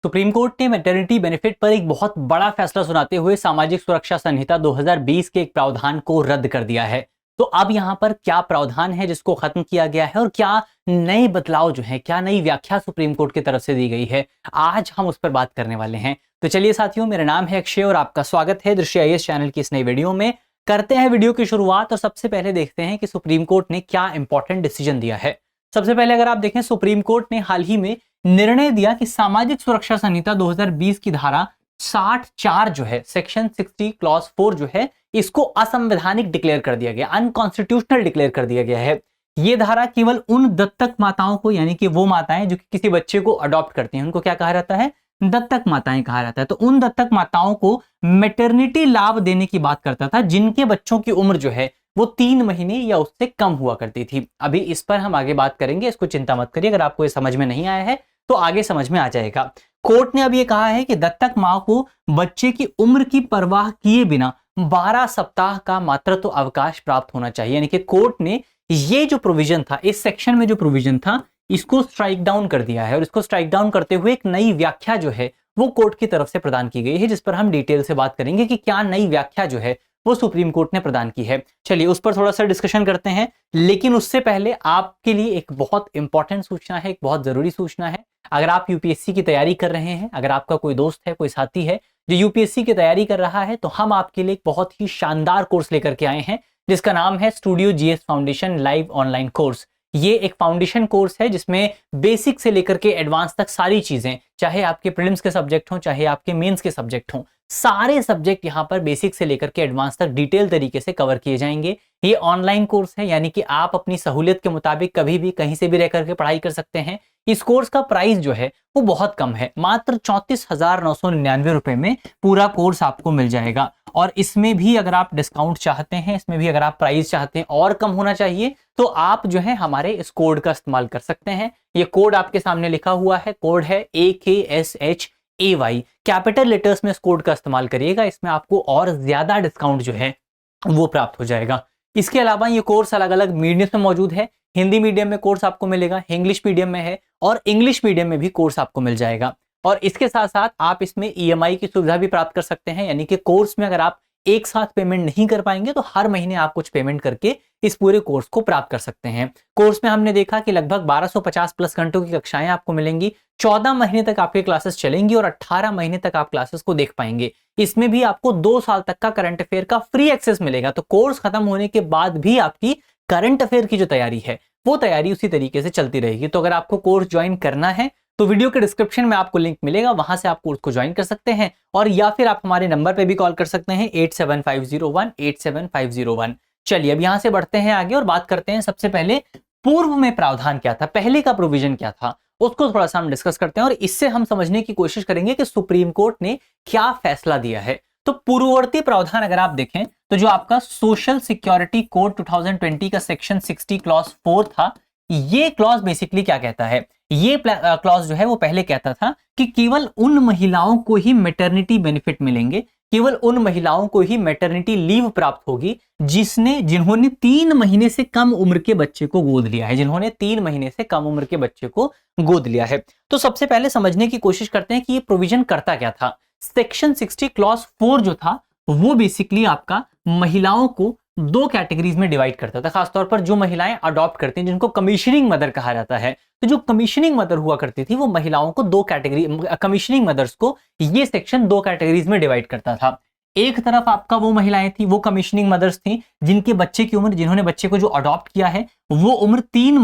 Supreme court ने maternity benefit पर एक बहुत बड़ा फैसला सुनाते हुए सामाजिक सुरक्षा संहिता 2020 के एक प्रावधान को रद्द कर दिया है। तो अब यहां पर क्या प्रावधान है जिसको खत्म किया गया है और क्या नए बदलाव जो है, क्या नई व्याख्या सुप्रीम कोर्ट की तरफ से दी गई है, आज हम उस पर बात करने वाले हैं। तो चलिए साथियों, मेरा नाम है अक्षय और आपका स्वागत है दृश्य आईएएस चैनल की इस नई वीडियो में। करते हैं वीडियो की शुरुआत और सबसे पहले देखते हैं कि सुप्रीम कोर्ट ने क्या इंपॉर्टेंट डिसीजन दिया है। सबसे पहले अगर आप देखें, सुप्रीम कोर्ट ने हाल ही में निर्णय दिया कि सामाजिक सुरक्षा संहिता 2020 की धारा 64 जो है, सेक्शन 60 क्लॉज 4 जो है, इसको असंवैधानिक डिक्लेयर कर दिया गया, अनकॉन्स्टिट्यूशनल डिक्लेयर कर दिया गया है। ये धारा केवल उन दत्तक माताओं को, यानी कि वो माताएं जो कि किसी बच्चे को अडॉप्ट करती हैं, उनको क्या कहा जाता है? दत्तक माताएं कहा जाता है। तो उन दत्तक माताओं को मैटरनिटी लाभ देने की बात करता था जिनके बच्चों की उम्र जो है वो 3 महीने या उससे कम हुआ करती थी। अभी इस पर हम आगे बात करेंगे, इसको चिंता मत करिए। अगर आपको ये समझ में नहीं आया है तो आगे समझ में आ जाएगा। कोर्ट ने अब ये कहा है कि दत्तक मां को बच्चे की उम्र की परवाह किए बिना 12 सप्ताह का मातृत्व अवकाश प्राप्त होना चाहिए। यानी कि कोर्ट ने ये जो प्रोविजन था, इस सेक्शन में जो प्रोविजन था, इसको स्ट्राइक डाउन कर दिया है और इसको स्ट्राइक डाउन करते हुए एक नई व्याख्या जो है वो कोर्ट की तरफ से प्रदान की गई है, जिस पर हम डिटेल से बात करेंगे कि क्या नई व्याख्या जो है वो सुप्रीम कोर्ट ने प्रदान की है। चलिए उस पर थोड़ा सा डिस्कशन करते हैं, लेकिन उससे पहले आपके लिए एक बहुत इंपॉर्टेंट सूचना है, एक बहुत जरूरी सूचना है। अगर आप यूपीएससी की तैयारी कर रहे हैं, अगर आपका कोई दोस्त है, कोई साथी है जो यूपीएससी की तैयारी कर रहा है, तो हम आपके लिए एक बहुत ही शानदार कोर्स लेकर के आए हैं जिसका नाम है studio GS foundation live online course. ये एक फाउंडेशन कोर्स है जिसमें बेसिक से लेकर के एडवांस तक सारी चीजें, चाहे आपके प्रीलिम्स के सब्जेक्ट हों, चाहे आपके मेंस के सब्जेक्ट हों, सारे सब्जेक्ट यहां पर बेसिक से लेकर के एडवांस तक डिटेल तरीके से कवर किए जाएंगे। ये ऑनलाइन कोर्स है, यानी कि आप अपनी सहूलियत के मुताबिक कभी भी कहीं से भी रह करके पढ़ाई कर सकते हैं। इस कोर्स का प्राइस जो है वो बहुत कम है, मात्र 34,999 रुपए में पूरा कोर्स आपको मिल जाएगा। और इसमें भी अगर आप डिस्काउंट चाहते हैं, इसमें भी अगर आप प्राइस चाहते हैं और कम होना चाहिए, तो आप जो है हमारे इस कोड का इस्तेमाल कर सकते हैं। ये कोड आपके सामने लिखा हुआ है, कोड है AKSHAY। कैपिटल लेटर्स में इस कोड का इस्तेमाल करिएगा, इसमें आपको और ज्यादा डिस्काउंट जो है वो प्राप्त हो जाएगा। इसके अलावा ये कोर्स अलग अलग मीडियम में मौजूद है। हिंदी मीडियम में कोर्स आपको मिलेगा, इंग्लिश मीडियम में है और इंग्लिश मीडियम में भी कोर्स आपको मिल जाएगा। और इसके साथ साथ आप इसमें ईएमआई की सुविधा भी प्राप्त कर सकते हैं, यानी कि कोर्स में अगर आप एक साथ पेमेंट नहीं कर पाएंगे तो हर महीने आप कुछ पेमेंट करके इस पूरे कोर्स को प्राप्त कर सकते हैं। कोर्स में हमने देखा कि लगभग 1250 प्लस घंटों की कक्षाएं आपको मिलेंगी, 14 महीने तक आपके क्लासेस चलेंगी और 18 महीने तक आप क्लासेस को देख पाएंगे। इसमें भी आपको 2 साल तक का करंट अफेयर का फ्री एक्सेस मिलेगा। तो कोर्स खत्म होने के बाद भी आपकी करंट अफेयर की जो तैयारी है वो तैयारी उसी तरीके से चलती रहेगी। तो अगर आपको कोर्स ज्वाइन करना है तो वीडियो के डिस्क्रिप्शन में आपको लिंक मिलेगा, वहां से आप कोर्स को ज्वाइन कर सकते हैं और या फिर आप हमारे नंबर पे भी कॉल कर सकते हैं 8750187501। चलिए अब यहां से बढ़ते हैं आगे और बात करते हैं सबसे पहले पूर्व में प्रावधान क्या था, पहले का प्रोविजन क्या था, उसको थोड़ा सा हम डिस्कस करते हैं और इससे हम समझने की कोशिश करेंगे कि सुप्रीम कोर्ट ने क्या फैसला दिया है। तो पूर्ववर्ती प्रावधान अगर आप देखें तो जो आपका सोशल सिक्योरिटी कोड 2020 का सेक्शन 60 क्लॉज 4 था, ये क्लॉज बेसिकली क्या कहता है? ये क्लॉज जो है वो पहले कहता था कि केवल उन महिलाओं को ही मैटरनिटी बेनिफिट मिलेंगे, केवल उन महिलाओं को ही मैटरनिटी लीव प्राप्त होगी जिन्होंने 3 महीने से कम उम्र के बच्चे को गोद लिया है, जिन्होंने 3 महीने से कम उम्र के बच्चे को गोद लिया है। तो सबसे पहले समझने की कोशिश करते हैं कि ये प्रोविजन करता क्या था। सेक्शन 60 क्लॉज 4 जो था वो बेसिकली आपका महिलाओं को 2 कैटेगरीज में डिवाइड करता था, खासतौर पर जो महिलाएं अडॉप्ट करती हैं, जिनको कमीशनिंग मदर कहा जाता है। तो जो कमीशनिंग मदर हुआ करती थी वो महिलाओं को 2 कैटेगरी, कमीशनिंग मदर्स को ये सेक्शन 2 कैटेगरीज में डिवाइड करता था। एक तरफ आपका वो महिलाएं थी, वो कमीशनिंग मदर्स थी जिनके बच्चे की उम्र, जिन्होंने बच्चे को जो अडॉप्ट किया है वो उम्र 3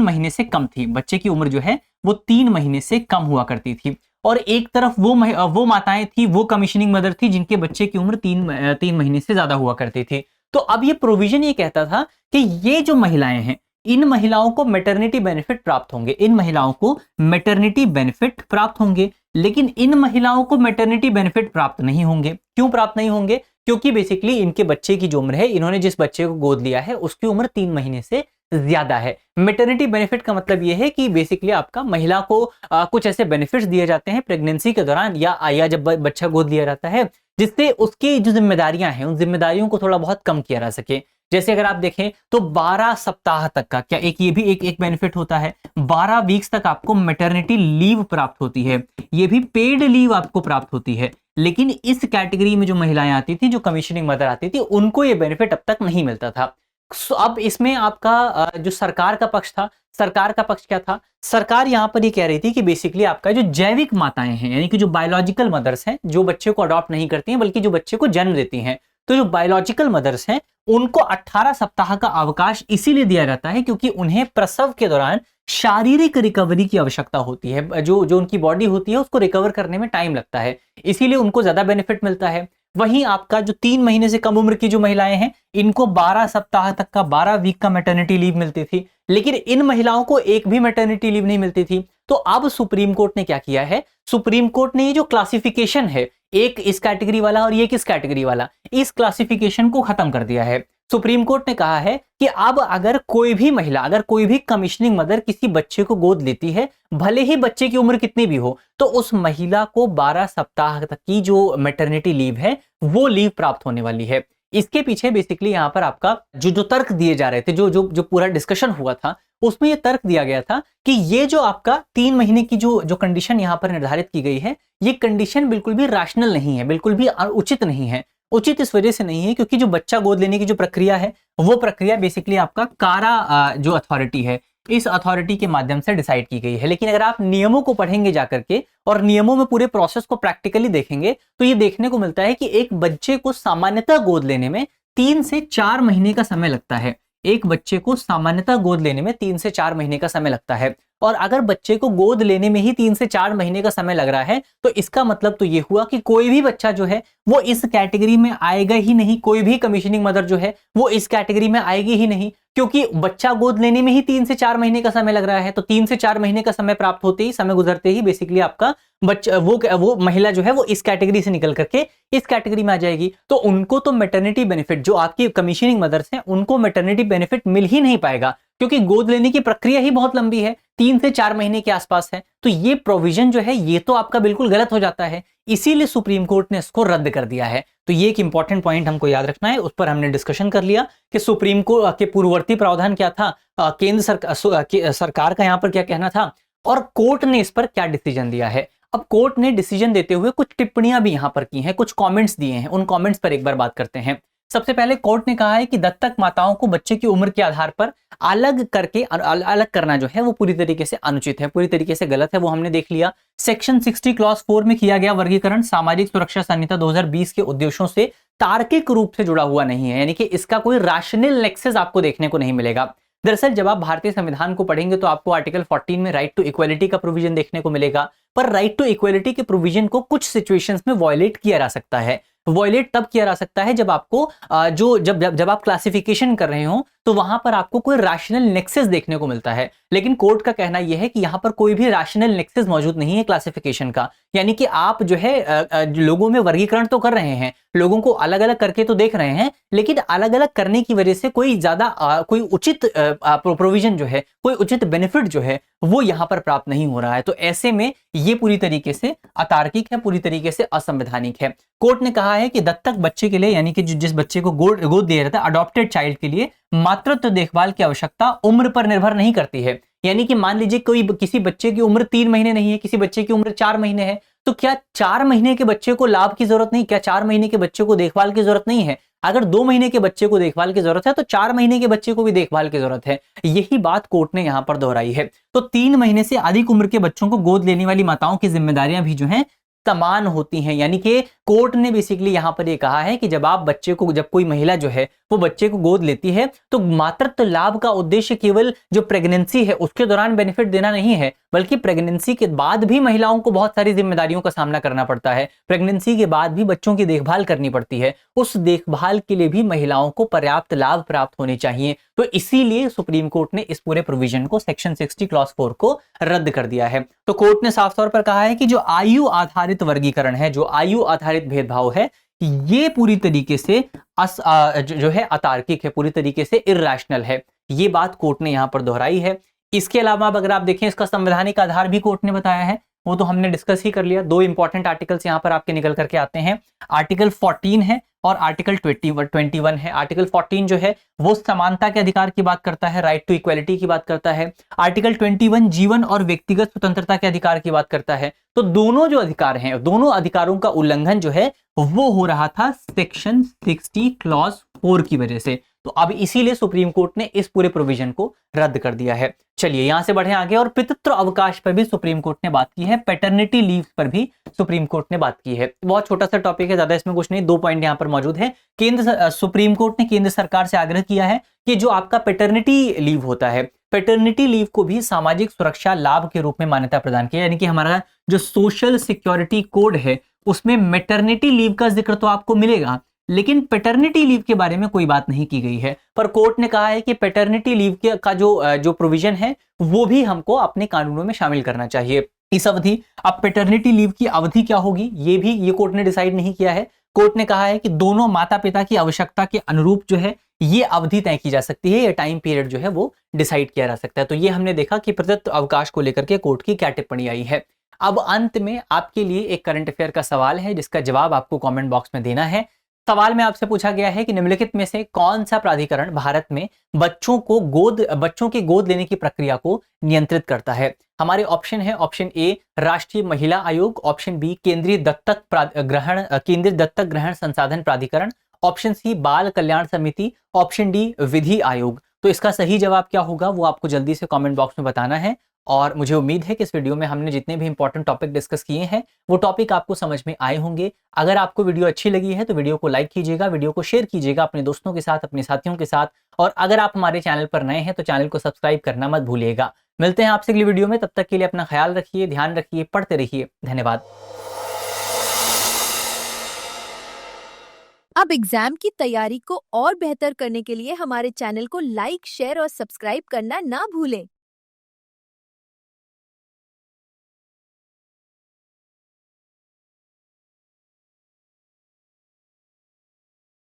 महीने से कम थी, बच्चे की उम्र जो है वो 3 महीने से कम हुआ करती थी। और एक तरफ वो माताएं थी, वो कमीशनिंग मदर थी जिनके बच्चे की उम्र 3 महीने से ज्यादा हुआ करती थी। तो अब ये प्रोविजन ये कहता था कि ये जो महिलाएं हैं, इन महिलाओं को मैटरनिटी बेनिफिट प्राप्त होंगे, इन महिलाओं को मैटरनिटी बेनिफिट प्राप्त होंगे, लेकिन इन महिलाओं को मैटरनिटी बेनिफिट प्राप्त नहीं होंगे। क्यों प्राप्त नहीं होंगे? क्योंकि बेसिकली इनके बच्चे की जो उम्र है, इन्होंने जिस बच्चे को गोद लिया है उसकी उम्र 3 महीने से ज्यादा है। मैटरनिटी बेनिफिट का मतलब यह है कि बेसिकली आपका महिला को कुछ ऐसे बेनिफिट्स दिए जाते हैं प्रेगनेंसी के दौरान या जब बच्चा गोद लिया जाता है, जिससे उसकी जो जिम्मेदारियां हैं उन जिम्मेदारियों को थोड़ा बहुत कम किया जा सके। जैसे अगर आप देखें तो 12 सप्ताह तक का, क्या एक ये भी एक बेनिफिट होता है, 12 वीक्स तक आपको मैटरनिटी लीव प्राप्त होती है, ये भी पेड लीव आपको प्राप्त होती है। लेकिन इस कैटेगरी में जो महिलाएं आती थी, जो कमीशनिंग मदर आती थी, उनको ये बेनिफिट अब तक नहीं मिलता था। अब इसमें आपका जो सरकार का पक्ष था, सरकार का पक्ष क्या था, सरकार यहां पर ये कह रही थी कि बेसिकली आपका जो जैविक माताएं हैं, यानी कि जो बायोलॉजिकल मदर्स हैं, जो बच्चे को अडॉप्ट नहीं करती हैं बल्कि जो बच्चे को जन्म देती हैं, तो जो बायोलॉजिकल मदर्स हैं उनको 18 सप्ताह का अवकाश इसीलिए दिया जाता है क्योंकि उन्हें प्रसव के दौरान शारीरिक रिकवरी की आवश्यकता होती है, जो उनकी बॉडी होती है उसको रिकवर करने में टाइम लगता है, इसीलिए उनको ज्यादा बेनिफिट मिलता है। वहीं आपका जो 3 महीने से कम उम्र की जो महिलाएं हैं, इनको 12 सप्ताह तक का 12 वीक का मैटरनिटी लीव मिलती थी, लेकिन इन महिलाओं को एक भी मैटरनिटी लीव नहीं मिलती थी। तो अब सुप्रीम कोर्ट ने क्या किया है, सुप्रीम कोर्ट ने ये जो क्लासिफिकेशन है, एक इस कैटेगरी वाला और ये किस कैटेगरी वाला, इस क्लासिफिकेशन को खत्म कर दिया है। सुप्रीम कोर्ट ने कहा है कि अब अगर कोई भी महिला, अगर कोई भी कमीशनिंग मदर किसी बच्चे को गोद लेती है, भले ही बच्चे की उम्र कितनी भी हो, तो उस महिला को 12 सप्ताह तक की जो मैटरनिटी लीव है वो लीव प्राप्त होने वाली है। इसके पीछे बेसिकली यहां पर आपका जो तर्क दिए जा रहे थे, जो पूरा डिस्कशन हुआ था, उसमें यह तर्क दिया गया था कि ये जो आपका 3 महीने की जो कंडीशन यहां पर निर्धारित की गई है, ये कंडीशन बिल्कुल भी रैशनल नहीं है, बिल्कुल भी उचित नहीं है। उचित इस वजह से नहीं है क्योंकि जो बच्चा गोद लेने की जो प्रक्रिया है, वो प्रक्रिया बेसिकली आपका कारा जो अथॉरिटी है, इस अथॉरिटी के माध्यम से डिसाइड की गई है। लेकिन अगर आप नियमों को पढ़ेंगे जाकर के और नियमों में पूरे प्रोसेस को प्रैक्टिकली देखेंगे, तो ये देखने को मिलता है कि एक बच्चे को सामान्यतः गोद लेने में 3 से 4 महीने का समय लगता है। एक बच्चे को सामान्यतः गोद लेने में 3 से 4 महीने का समय लगता है। और अगर बच्चे को गोद लेने में ही 3 से 4 महीने का समय लग रहा है, तो इसका मतलब तो ये हुआ कि कोई भी बच्चा जो है वो इस कैटेगरी में आएगा ही नहीं, कोई भी कमीशनिंग मदर जो है वो इस कैटेगरी में आएगी ही नहीं, क्योंकि बच्चा गोद लेने में ही 3 से 4 महीने का समय लग रहा है। तो 3 से 4 महीने का समय प्राप्त होते ही, समय गुजरते ही बेसिकली आपका बच्चा, वो महिला जो है वो इस कैटेगरी से निकल करके इस कैटेगरी में आ जाएगी। तो उनको तो मैटरनिटी बेनिफिट, जो आपकी कमीशनिंग मदर्स हैं, उनको मैटरनिटी बेनिफिट मिल ही नहीं पाएगा क्योंकि गोद लेने की प्रक्रिया ही बहुत लंबी है, 3 से 4 महीने के आसपास है। तो ये प्रोविजन जो है ये तो आपका बिल्कुल गलत हो जाता है, इसीलिए सुप्रीम कोर्ट ने इसको रद्द कर दिया है। तो ये एक इंपॉर्टेंट पॉइंट हमको याद रखना है, उस पर हमने डिस्कशन कर लिया कि सुप्रीम कोर्ट के पूर्ववर्ती प्रावधान क्या था, केंद्र सरकार का यहां पर क्या कहना था और कोर्ट ने इस पर क्या डिसीजन दिया है। अब कोर्ट ने डिसीजन देते हुए कुछ टिप्पणियां भी यहां पर की हैं, कुछ कमेंट्स दिए हैं, उन कमेंट्स पर एक बार बात करते हैं। सबसे पहले कोर्ट ने कहा है कि दत्तक माताओं को बच्चे की उम्र के आधार पर अलग करना जो है वो पूरी तरीके से अनुचित है, पूरी तरीके से गलत है, वो हमने देख लिया। सेक्शन 60 क्लॉज 4 में किया गया वर्गीकरण सामाजिक सुरक्षा संहिता 2020 के उद्देश्यों से तार्किक रूप से जुड़ा हुआ नहीं है, यानी कि इसका कोई रैशनल नेक्सस आपको देखने को नहीं मिलेगा। दरअसल जब आप भारतीय संविधान को पढ़ेंगे तो आपको आर्टिकल 14 में राइट टू इक्वालिटी का प्रोविजन देखने को मिलेगा, पर राइट टू इक्वालिटी के प्रोविजन को कुछ सिचुएशंस में वॉयलेट किया जा सकता है। वॉयलेट तब किया जा सकता है जब आपको जब आप क्लासिफिकेशन कर रहे हो तो वहां पर आपको कोई रैशनल नेक्सस देखने को मिलता है। लेकिन कोर्ट का कहना यह है कि यहां पर कोई भी रैशनल नेक्सस मौजूद नहीं है क्लासिफिकेशन का, यानी कि आप जो है लोगों में वर्गीकरण तो कर रहे हैं, लोगों को अलग अलग करके तो देख रहे हैं, लेकिन अलग अलग करने की वजह से कोई ज्यादा कोई उचित प्रोविजन जो है, कोई उचित बेनिफिट जो है वो यहां पर प्राप्त नहीं हो रहा है। तो ऐसे में ये पूरी तरीके से अतार्किक है, पूरी तरीके से असंवैधानिक है। कोर्ट ने कहा है कि दत्तक बच्चे के लिए, यानी कि जिस बच्चे को गोद दिया जाता है, अडॉप्टेड चाइल्ड के लिए मातृत्व देखभाल की आवश्यकता उम्र पर निर्भर नहीं करती है। यानी कि मान लीजिए किसी बच्चे की उम्र 3 महीने नहीं है, किसी बच्चे की उम्र 4 महीने है, तो क्या 4 महीने के बच्चे को लाभ की जरूरत नहीं, क्या 4 महीने के बच्चे को देखभाल की जरूरत नहीं है? अगर 2 महीने के बच्चे को देखभाल की जरूरत है तो 4 महीने के बच्चे को भी देखभाल की जरूरत है। यही बात कोर्ट ने यहां पर दोहराई है। तो 3 महीने से अधिक उम्र के बच्चों को गोद लेने वाली माताओं की जिम्मेदारियां भी जो हैं समान होती हैं। यानी कि कोर्ट ने बेसिकली यहां पर ये कहा है कि जब कोई महिला जो है वो बच्चे को गोद लेती है तो मातृत्व लाभ का उद्देश्य केवल जो प्रेगनेंसी है उसके दौरान बेनिफिट देना नहीं है, बल्कि प्रेगनेंसी के बाद भी महिलाओं को बहुत सारी जिम्मेदारियों का सामना करना पड़ता है। प्रेगनेंसी के बाद भी बच्चों की देखभाल करनी पड़ती है, उस देखभाल के लिए भी महिलाओं को पर्याप्त लाभ प्राप्त होने चाहिए। तो इसीलिए सुप्रीम कोर्ट ने इस पूरे प्रोविजन को, सेक्शन 60 क्लॉज 4 को रद्द कर दिया है। तो कोर्ट ने साफ तौर पर कहा है कि जो आयु आधारित वर्गीकरण है, जो आयु आधारित भेदभाव है, ये पूरी तरीके से जो है अतार्किक है, पूरी तरीके से इर्रेशनल है। ये बात कोर्ट ने यहां पर दोहराई है। इसके अलावा अगर आप देखें, इसका संवैधानिक आधार भी कोर्ट ने बताया है, वो तो हमने डिस्कस ही कर लिया। 2 इंपॉर्टेंट आर्टिकल्स यहां पर आपके निकल करके आते हैं। आर्टिकल 14 है और आर्टिकल 21 है। आर्टिकल 14 जो है वो समानता के अधिकार की बात करता है, राइट टू इक्वलिटी की बात करता है। आर्टिकल 21 जीवन और व्यक्तिगत स्वतंत्रता के अधिकार की बात करता है। तो दोनों जो अधिकार हैं, दोनों अधिकारों का उल्लंघन जो है वो हो रहा था सेक्शन 60 क्लॉज 4 की वजह से। तो अब इसीलिए सुप्रीम कोर्ट ने इस पूरे प्रोविजन को रद्द कर दिया है। चलिए यहां से बढ़े आगे, और पितृत्व अवकाश पर भी सुप्रीम कोर्ट ने बात की है, पैटर्निटी लीव पर भी सुप्रीम कोर्ट ने बात की है। बहुत छोटा सा टॉपिक है, ज्यादा इसमें कुछ नहीं, 2 पॉइंट यहां पर मौजूद है। सुप्रीम कोर्ट ने केंद्र सरकार से आग्रह किया है कि जो आपका पैटर्निटी लीव होता है, पैटर्निटी लीव को भी सामाजिक सुरक्षा लाभ के रूप में मान्यता प्रदान किया, यानी कि हमारा जो सोशल सिक्योरिटी कोड है उसमें मैटरनिटी लीव का जिक्र तो आपको मिलेगा, लेकिन पैटर्निटी लीव के बारे में कोई बात नहीं की गई है। पर कोर्ट ने कहा है कि पैटर्निटी लीव का जो प्रोविजन है वो भी हमको अपने कानूनों में शामिल करना चाहिए। इस अवधि, अब पैटर्निटी लीव की अवधि क्या होगी ये कोर्ट ने डिसाइड नहीं किया है। कोर्ट ने कहा है कि दोनों माता पिता की आवश्यकता के अनुरूप जो है ये अवधि तय की जा सकती है, ये टाइम पीरियड जो है वो डिसाइड किया जा सकता है। तो ये हमने देखा कि पितृत्व अवकाश को लेकर के कोर्ट की क्या टिप्पणी आई है। अब अंत में आपके लिए एक करंट अफेयर का सवाल है जिसका जवाब आपको कमेंट बॉक्स में देना है। सवाल में आपसे पूछा गया है कि निम्नलिखित में से कौन सा प्राधिकरण भारत में बच्चों की गोद लेने की प्रक्रिया को नियंत्रित करता है। हमारे ऑप्शन है, ऑप्शन ए राष्ट्रीय महिला आयोग, ऑप्शन बी केंद्रीय दत्तक ग्रहण संसाधन प्राधिकरण, ऑप्शन सी बाल कल्याण समिति, ऑप्शन डी विधि आयोग। तो इसका सही जवाब क्या होगा वो आपको जल्दी से कमेंट बॉक्स में बताना है। और मुझे उम्मीद है कि इस वीडियो में हमने जितने भी इंपॉर्टेंट टॉपिक डिस्कस किए हैं वो टॉपिक आपको समझ में आए होंगे। अगर आपको वीडियो अच्छी लगी है तो वीडियो को लाइक कीजिएगा, वीडियो को शेयर कीजिएगा अपने दोस्तों के साथ, अपने साथियों के साथ, और अगर आप हमारे चैनल पर नए हैं तो चैनल को सब्सक्राइब करना मत भूलिएगा। मिलते हैं आपसे अगली वीडियो में, तब तक के लिए अपना ख्याल रखिए, ध्यान रखिए, पढ़ते रहिए। धन्यवाद। अब एग्जाम की तैयारी को और बेहतर करने के लिए हमारे चैनल को लाइक, शेयर और सब्सक्राइब करना ना भूलें।